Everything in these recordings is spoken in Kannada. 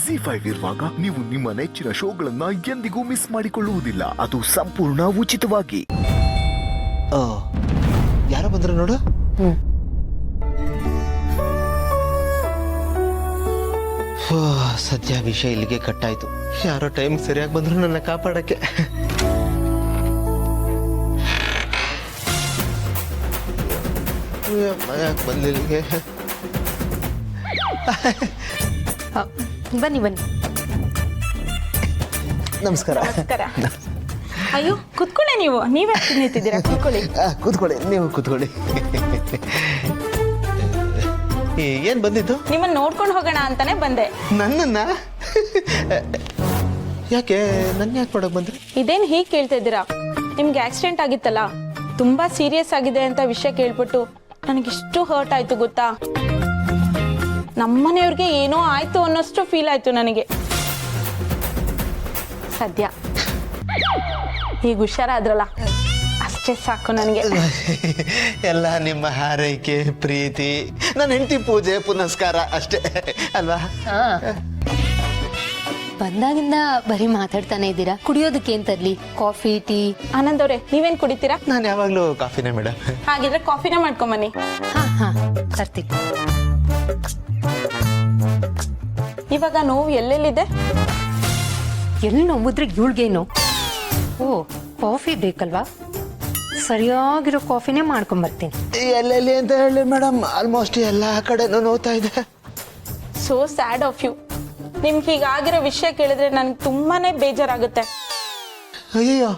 ZEE5 ಇರುವಾಗ ನೀವು ನಿಮ್ಮ ನೆಚ್ಚಿನ ಶೋಗಳನ್ನ ಎಂದಿಗೂ ಮಿಸ್ ಮಾಡಿಕೊಳ್ಳುವುದಿಲ್ಲ. ಅದು ಸಂಪೂರ್ಣ ಉಚಿತವಾಗಿ. ಯಾರೋ ಬಂದ್ರು ನೋಡು. ಸದ್ಯ ವಿಷಯ ಇಲ್ಲಿಗೆ ಕಟ್ಟಾಯ್ತು. ಯಾರೋ ಟೈಮ್ ಸರಿಯಾಗಿ ಬಂದ್ರು ನನ್ನ ಕಾಪಾಡಕ್ಕೆ. ಯಾಕೆ ಬಂದಿಲ್ಲಿಗೆ? ಬನ್ನಿ ಬನ್ನಿ. ನಮಸ್ಕಾರ. ಅಯ್ಯೋ ಕುತ್ಕೊಳ್ಳಿ, ನೀವೇ ನಿಂತಿದ್ದೀರಾ? ಕುತ್ಕೊಳ್ಳಿ. ಕೂತ್ಕೊಳ್ಳಿ, ನೀವು ಕೂತ್ಕೊಳ್ಳಿ. ಏನ್ ಬಂದಿದ್ದು? ನಿಮ್ಮನ್ನ ನೋಡ್ಕೊಂಡು ಹೋಗೋಣ ಅಂತಾನೆ ಬಂದೆ. ನನ್ನನ್ನ? ಯಾಕೆ ನನ್ನ ಯಾಕೆ ನೋಡಕ್ ಬಂದ್ರಿ? ಇದೇನ್ ಹೀಗೆ ಕೇಳ್ತಾ ಇದ್ದೀರಾ? ನಿಮ್ಗೆ ಆಕ್ಸಿಡೆಂಟ್ ಆಗಿತ್ತಲ್ಲ, ತುಂಬಾ ಸೀರಿಯಸ್ ಆಗಿದೆ ಅಂತ ವಿಷಯ ಕೇಳ್ಬಿಟ್ಟು ನನಗಿಷ್ಟು ಹರ್ಟ್ ಆಯ್ತು ಗೊತ್ತಾ. ನಮ್ಮನೆಯವ್ರಿಗೆ ಏನೋ ಆಯ್ತು ಅನ್ನೋಷ್ಟು ಫೀಲ್ ಆಯ್ತು ನನಗೆ. ಸದ್ಯ ಈಗ ಹುಷಾರಾದ್ರಲ್ಲ, ಅಷ್ಟೇ ಸಾಕು ನನಗೆ. ಎಲ್ಲ ನಿಮ್ಮ ಹಾರೈಕೆ, ಪ್ರೀತಿ, ನನ್ನ ಹೆಂಡತಿ ಪೂಜೆ ಪುನಸ್ಕಾರ ಅಷ್ಟೇ ಅಲ್ವಾ? ಬಂದಾಗಿಂದ ಬರೀ ಮಾತಾಡ್ತಾನೆ ಇದ್ದೀರಾ. ಕುಡಿಯೋದಕ್ಕೆ ಏನ್ ತರ್ಲಿ? Coffee, tea? ಆನಂದ್ ಅವ್ರೆ, ನೀವೇನ್ ಕುಡಿತೀರಾ? ನಾನು ಯಾವಾಗ್ಲೂ ಕಾಫಿನೇ ಮೇಡಮ್. ಹಾಗಿದ್ರೆ ಕಾಫಿನ ಮಾಡ್ಕೊಂಬನ್ನಿ. ಹಾ ತರ್ತೀನಿ. ಇವಾಗ ನೋವು ಎಲ್ಲೆಲ್ಲಿದೆ? ಎಲ್ಲಿ ನೋವಿದ್ರೆ ಇವಳಿಗೇನು? ಓ, ಕಾಫಿ ಬೇಕಲ್ವಾ? ಸರಿಯಾಗಿರೋ ಕಾಫಿನೇ ಮಾಡ್ಕೊಂಬರ್ತೀನಿ. ಎಲ್ಲೆಲ್ಲಿ ಅಂತ ಹೇಳಿ ಮೇಡಮ್, ಆಲ್ಮೋಸ್ಟ್ ಎಲ್ಲ ಕಡೆನೂ ನೋವ್ತಾ ಇದೆ. So sad of you. ನಿಮ್ಗೆ ಹೀಗಾಗಿರೋ ವಿಷಯ ಕೇಳಿದ್ರೆ ನನ್ಗೆ ತುಂಬಾನೇ ಬೇಜಾರಾಗುತ್ತೆ. ಅಯ್ಯೋ,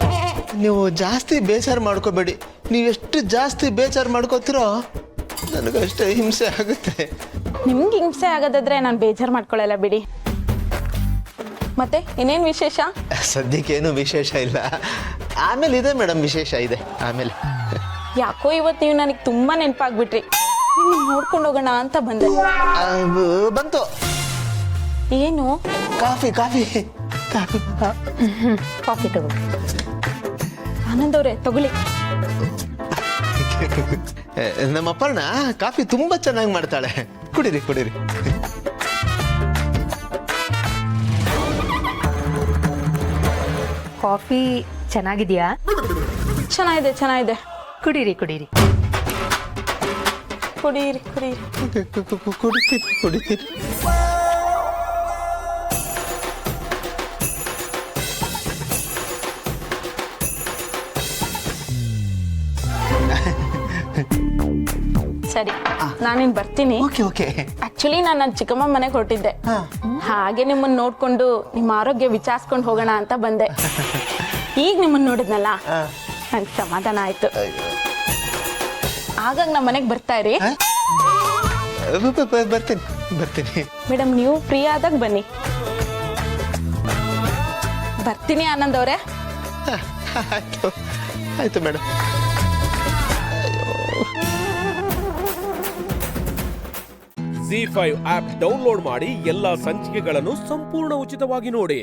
ನೀವು ಜಾಸ್ತಿ ಬೇಜಾರು ಮಾಡ್ಕೋಬೇಡಿ. ನೀವೆಷ್ಟು ಜಾಸ್ತಿ ಬೇಜಾರು ಮಾಡ್ಕೋತೀರೋ ನನಗಷ್ಟೇ ಹಿಂಸೆ ಆಗುತ್ತೆ. ನಿಮ್ಗೆ ಹಿಂಸೆ ಆಗೋದಾದ್ರೆ ನಾನು ಬೇಜಾರು ಮಾಡ್ಕೊಳ್ಳಲ್ಲ ಬಿಡಿ. ಮತ್ತೆ ಇನ್ನೇನು ವಿಶೇಷ? ಸದ್ಯಕ್ಕೇನು ವಿಶೇಷ ಇಲ್ಲ. ಆಮೇಲೆ ಇದೆ ಮೇಡಮ್, ವಿಶೇಷ ಇದೆ ಆಮೇಲೆ. ಯಾಕೋ ಇವತ್ತು ನೀವು ನನಗೆ ತುಂಬಾ ನೆನಪಾಗ್ಬಿಟ್ರಿ. ನಿಮ್ಮನ್ನ ನೋಡ್ಕೊಂಡು ಹೋಗೋಣ ಅಂತ ಬಂದೆ. ಬಂತು. ಏನು? Coffee coffee coffee. ಕಾಫಿ ತಗೋ. ಆನಂದ್ ಅವ್ರೆ ತಗೊಳ್ಳಿ. ನಮ್ಮ ಅಪ್ಪಣ್ಣ ಕಾಫಿ ತುಂಬಾ ಚೆನ್ನಾಗಿ ಮಾಡ್ತಾಳೆ. ಕುಡೀರಿ ಕುಡೀರಿ. ಕಾಫಿ ಚೆನ್ನಾಗಿದ್ಯಾ? ಚೆನ್ನಾಗಿದೆ ಚೆನ್ನಾಗಿದೆ. ಕುಡೀರಿ ಕುಡೀರಿ. ಕುಡೀರಿ ಕುಡೀರಿ. ಕುಡಿತೀರಿ ಕುಡಿತೀರಿ. ಸರಿ, ನಾನಿನ್ ಬರ್ತೀನಿ. Okay okay. ಆಕ್ಚುಲಿ ನಾನು ನನ್ನ ಚಿಕ್ಕಮ್ಮ ಮನೆಗೆ ಹೊರಟಿದ್ದೆ. ಹಾಗೆ ನಿಮ್ಮನ್ನ ನೋಡ್ಕೊಂಡು ನಿಮ್ಮ ಆರೋಗ್ಯ ವಿಚಾರಿಸ್ಕೊಂಡು ಹೋಗೋಣ ಅಂತ ಬಂದೆ. ಈಗ ನಿಮ್ಮನ್ನ ನೋಡಿದ್ನಲ್ಲ, ನಂಗೆ ಸಮಾಧಾನ ಆಯ್ತು. ಆಗಾಗ ನಮ್ಮ ಮನೆಗೆ ಬರ್ತಾ ಇರಿ. ಬರ್ತೀನಿ ಬರ್ತೀನಿ. ಮೇಡಮ್, ನೀವು ಫ್ರೀ ಆದಾಗ ಬನ್ನಿ. ಬರ್ತೀನಿ ಆನಂದ್ ಅವರೇ. ಆಯ್ತು ಆಯ್ತು ಮೇಡಮ್. ZEE5 ಆಪ್ ಡೌನ್ಲೋಡ್ ಮಾಡಿ ಎಲ್ಲಾ ಸಂಚಿಕೆಗಳನ್ನು ಸಂಪೂರ್ಣ ಉಚಿತವಾಗಿ ನೋಡಿ.